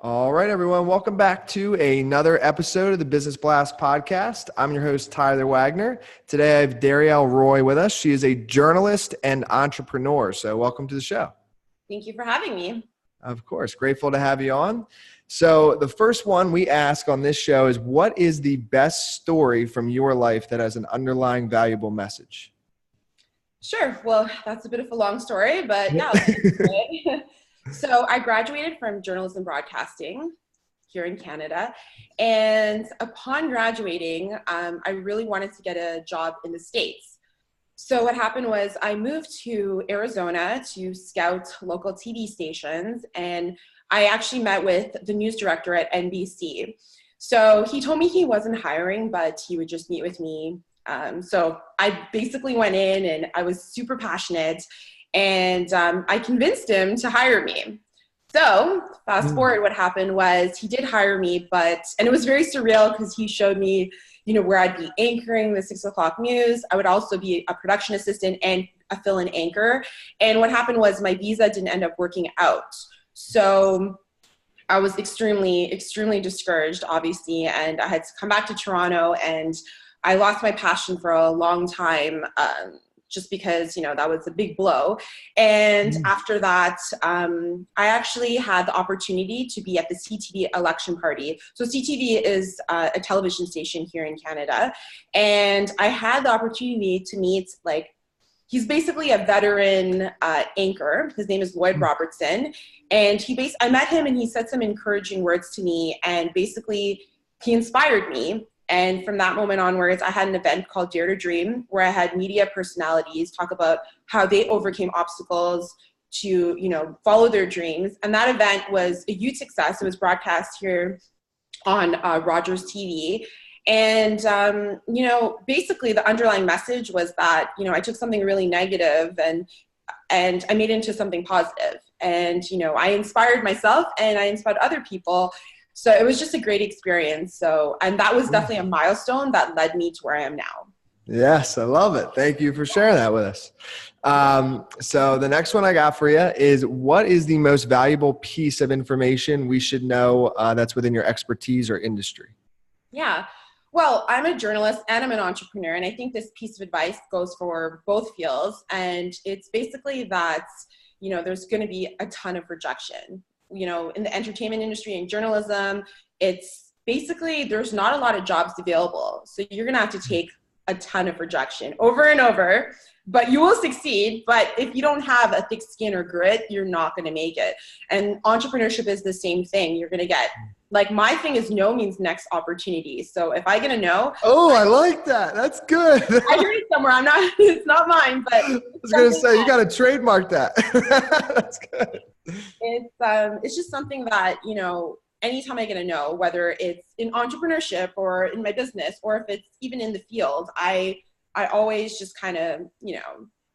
All right, everyone. Welcome back to another episode of the Business Blast podcast. I'm your host, Tyler Wagner. Today, I have Darriel Roy with us. She is a journalist and entrepreneur. So welcome to the show. Thank you for having me. Of course. Grateful to have you on. So the first one we ask on this show is, what is the best story from your life that has an underlying valuable message? Sure. Well, that's a bit of a long story, but yeah. Let's get to it. So I graduated from journalism broadcasting here in Canada. And upon graduating, I really wanted to get a job in the States. So what happened was I moved to Arizona to scout local TV stations. And I actually met with the news director at NBC. So he told me he wasn't hiring, but he would just meet with me. So I basically went in and I was super passionate. And I convinced him to hire me. So fast forward, what happened was he did hire me, and it was very surreal because he showed me, where I'd be anchoring the 6 o'clock news. I would also be a production assistant and a fill-in anchor. And what happened was my visa didn't end up working out. So I was extremely, extremely discouraged, obviously. And I had to come back to Toronto, and I lost my passion for a long time. Just because, that was a big blow. And after that, I actually had the opportunity to be at the CTV election party. So CTV is a television station here in Canada. And I had the opportunity to meet, he's basically a veteran anchor. His name is Lloyd Robertson. And I met him and he said some encouraging words to me. And basically, he inspired me. And from that moment onwards, I had an event called Dare to Dream, where I had media personalities talk about how they overcame obstacles to, follow their dreams. And that event was a huge success. It was broadcast here on Rogers TV. And, basically the underlying message was that, I took something really negative and I made it into something positive. And, I inspired myself and I inspired other people. So it was just a great experience. And that was definitely a milestone that led me to where I am now. Yes, I love it. Thank you for sharing that with us. So the next one I got for you is, what is the most valuable piece of information we should know that's within your expertise or industry? Yeah. Well, I'm a journalist and I'm an entrepreneur. And I think this piece of advice goes for both fields. And it's basically that, there's going to be a ton of rejection. In the entertainment industry and journalism, it's basically, there's not a lot of jobs available. So you're going to have to take a ton of rejection over and over, but you will succeed. But if you don't have a thick skin or grit, you're not going to make it. And entrepreneurship is the same thing. You're going to get, my thing is no means next opportunity. So if I get a no. Oh, I like that. That's good. I heard it somewhere. It's not mine, but. I was going to say, you got to trademark that. That's good. It's just something that, anytime I get a no, whether it's in entrepreneurship or in my business, or if it's even in the field, I always just kind of,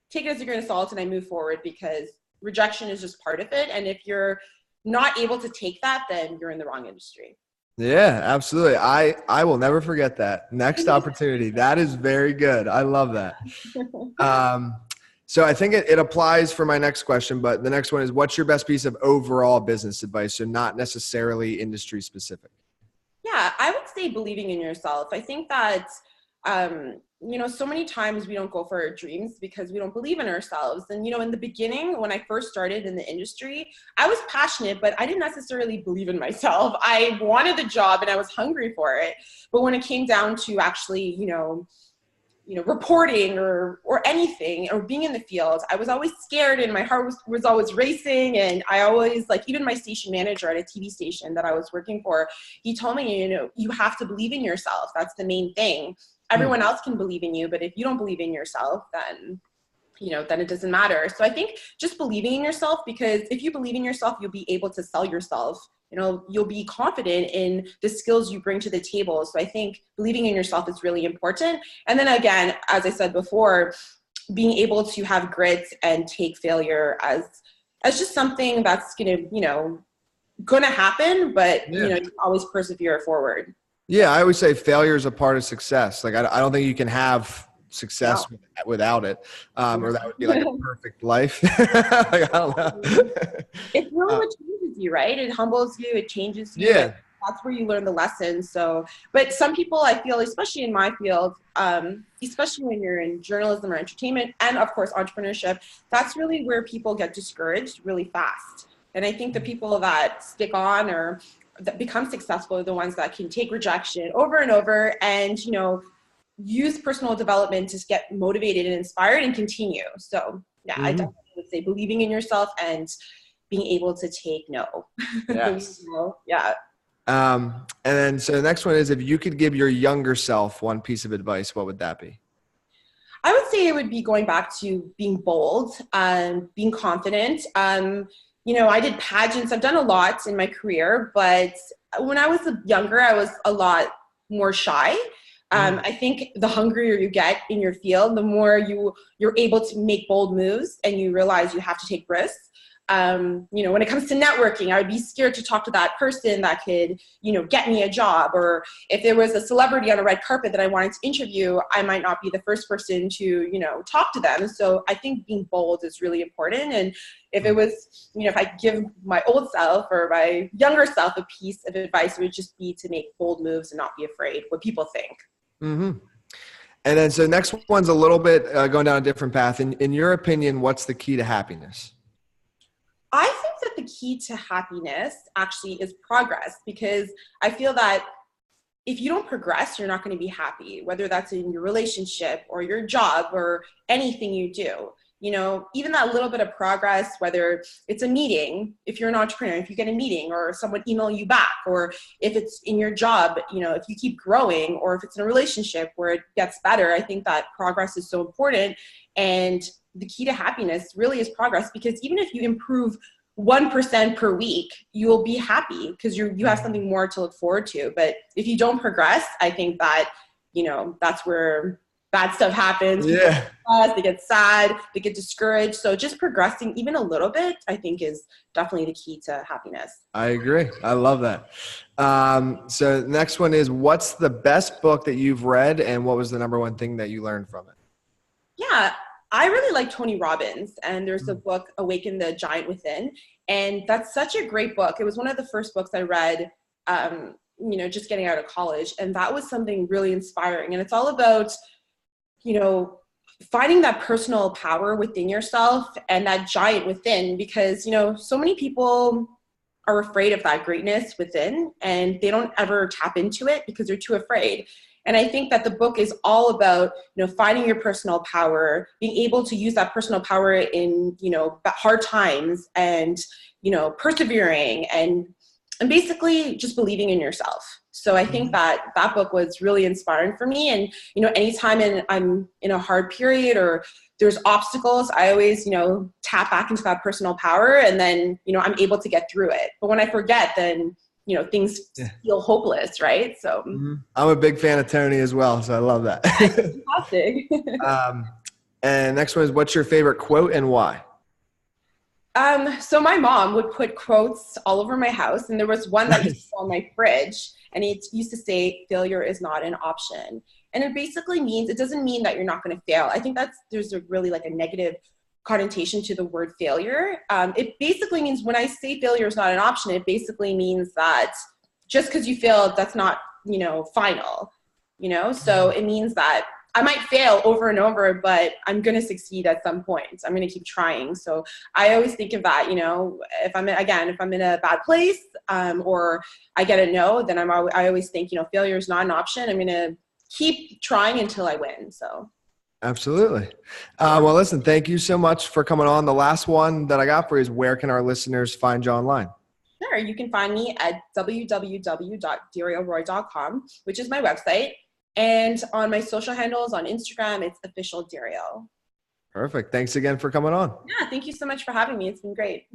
take it as a grain of salt and I move forward, because rejection is just part of it. And if you're not able to take that, then you're in the wrong industry. Yeah, absolutely. I will never forget that. Next opportunity. That is very good. I love that. So I think it applies for my next question, but the next one is, what's your best piece of overall business advice? So not necessarily industry specific. Yeah, I would say believing in yourself. I think that, so many times we don't go for our dreams because we don't believe in ourselves. And, in the beginning, when I first started in the industry, I was passionate, but I didn't necessarily believe in myself. I wanted the job and I was hungry for it. But when it came down to actually, reporting or anything, or being in the field, I was always scared and my heart was always racing. And I always, even my station manager at a TV station that I was working for, he told me, you have to believe in yourself. That's the main thing. Everyone else can believe in you, but if you don't believe in yourself, then it doesn't matter. So I think just believing in yourself, because if you believe in yourself, you'll be able to sell yourself. You'll be confident in the skills you bring to the table. So I think believing in yourself is really important. And then again, as I said before, being able to have grit and take failure as just something that's going to happen, but you can always persevere forward. Yeah, I always say failure is a part of success. I don't think you can have success without it, or that would be like a perfect life. I don't know. It's really what changes you, right? It humbles you, it changes you. Yeah. That's where you learn the lessons. So, but some people, I feel, especially in my field, especially when you're in journalism or entertainment, and of course entrepreneurship, that's really where people get discouraged really fast. And I think the people that stick on or that become successful are the ones that can take rejection over and over, and use personal development to get motivated and inspired and continue. So yeah, I definitely would say believing in yourself and being able to take no. Yes. No. Yeah. And then, so the next one is, if you could give your younger self one piece of advice, what would that be? I would say it would be going back to being bold, being confident. I did pageants. I've done a lot in my career, but when I was younger, I was a lot more shy. I think the hungrier you get in your field, the more you're able to make bold moves and you realize you have to take risks. When it comes to networking, I would be scared to talk to that person that could, get me a job. Or if there was a celebrity on a red carpet that I wanted to interview, I might not be the first person to, talk to them. So I think being bold is really important. And if it was, if I give my old self or my younger self a piece of advice, it would just be to make bold moves and not be afraid what people think. Mm-hmm. And then, so next one's a little bit going down a different path. In your opinion, what's the key to happiness? I think that the key to happiness actually is progress, because I feel that if you don't progress, you're not going to be happy, whether that's in your relationship or your job or anything you do. Even that little bit of progress, whether it's a meeting, if you're an entrepreneur, if you get a meeting or someone email you back, or if it's in your job, if you keep growing, or if it's in a relationship where it gets better, I think that progress is so important. And the key to happiness really is progress, because even if you improve 1% per week, you will be happy because you have something more to look forward to. But if you don't progress, I think that, that's where bad stuff happens. Yeah. They get sad, they get discouraged. So just progressing even a little bit, I think, is definitely the key to happiness. I agree. I love that. So the next one is, what's the best book that you've read, and what was the number one thing that you learned from it? Yeah, I really like Tony Robbins, and there's a book, Awaken the Giant Within, and that's such a great book. It was one of the first books I read, just getting out of college, and that was something really inspiring. And it's all about, finding that personal power within yourself and that giant within, because, so many people are afraid of that greatness within, and they don't ever tap into it because they're too afraid. And I think that the book is all about, finding your personal power, being able to use that personal power in, hard times, and, persevering and basically just believing in yourself. So I think that book was really inspiring for me. And, anytime I'm in a hard period or there's obstacles, I always, tap back into that personal power, and then, I'm able to get through it. But when I forget, then things feel hopeless, right? So I'm a big fan of Tony as well, so I love that. fantastic. And next one is, what's your favorite quote and why? So my mom would put quotes all over my house, and there was one that used to go on my fridge, and it used to say, "Failure is not an option." And it basically means, it doesn't mean that you're not going to fail. I think there's a really a negative connotation to the word failure. It basically means, when I say failure is not an option, it basically means that just because you failed, that's not, final, so it means that I might fail over and over, but I'm going to succeed at some point. I'm going to keep trying. So I always think of that, if I'm in a bad place, or I get a no, then I always think, failure is not an option. I'm going to keep trying until I win. So. Absolutely. Well, listen, thank you so much for coming on. The last one that I got for you is, where can our listeners find you online? Sure. You can find me at www.darrielroy.com, which is my website. And on my social handles on Instagram, it's official Darriel. Perfect. Thanks again for coming on. Yeah. Thank you so much for having me. It's been great.